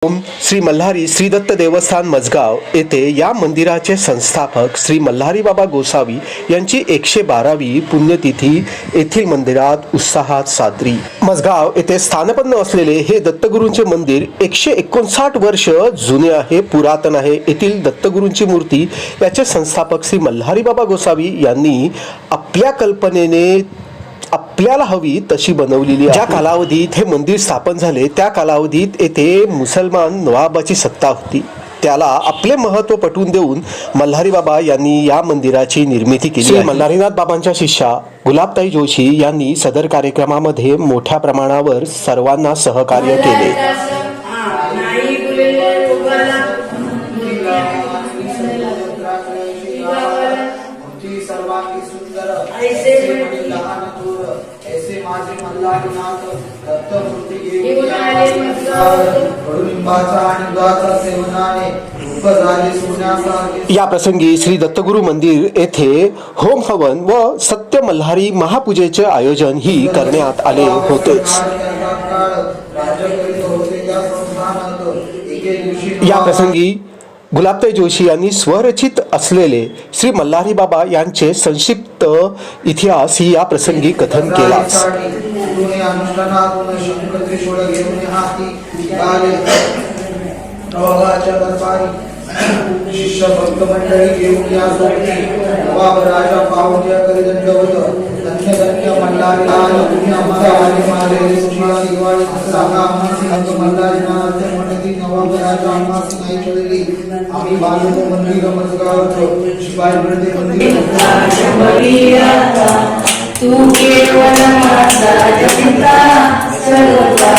ओम श्री मल्हारी श्री दत्त देवस्थान मजगाव येथे या मंदिराचे संस्थापक श्री मल्हारी बाबा गोसावी यांची 112वी पुण्यतिथी येथील मंदिरात उत्साहात साजरी। मजगाव येथे स्थानपन्न असलेले हे दत्तगुरूंचे मंदिर 159 वर्ष जुने आहे, पुरातन आहे। येथील दत्तगुरूंची मूर्ती याचे संस्थापक श्री मल्हारी बाबा गोसावी यांनी आपल्या कल्पनेने आपल्याला हवी तशी बनवलेली आहे। ज्या कालावधीत हे मंदिर स्थापन झाले त्या कालावधीत येथे मुसलमान नवाबाची सत्ता होती, त्याला आपले महत्त्व पटवून देऊन मल्हारी बाबा यांनी या मंदिराची निर्मिती केली आहे। मल्हारीनाथ बाबांच्या शिष्या गुलाबताई जोशी यांनी सदर कार्यक्रमामध्ये मोठ्या प्रमाणावर सर्वांना सहकार्य केले। ऐसे माझे मल्हारीनाथ दत्तमूर्ती या प्रसंगी श्री दत्तगुरु मंदिर येथे होम हवन व सत्य मल्हारी महापूजेचे आयोजन ही करण्यात आले होते। या प्रसंगी गुलाबताई जोशी यांनी स्वरचित असलेले श्री मल्हारी बाबा यांचे संक्षिप्त इतिहास ही या प्रसंगी कथन केला। शिष्य भक्त मंडळी घेऊन या सोबती नवाब राजा पाहुण्या करी दंडवत धन्य धन्य मल्हारीनाथ तुम्ही आम्हाला आणि माझे सुमास दिवाळी सांगा आम्हाला मल्हारीनाथ म्हणती नवाब राजा आम्हाला नाही कळली आम्ही बालको मंदिर मजगावतो शिवाय वृद्धी मंदिर तू केवळ माझा जपिता सर्वता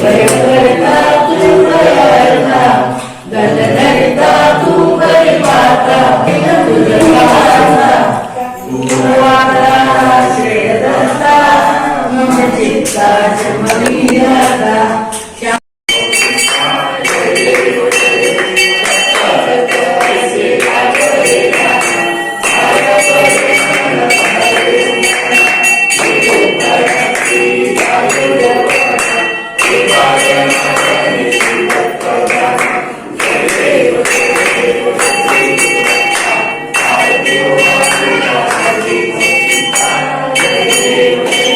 करता तू करता गणधरिता तू परिपाता श्रेयदत्ता मम चित्ता जन्मविधाता।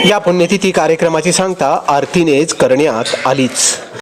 या पुण्यतिथी कार्यक्रमाची सांगता आरतीनेच करण्यात आलीच।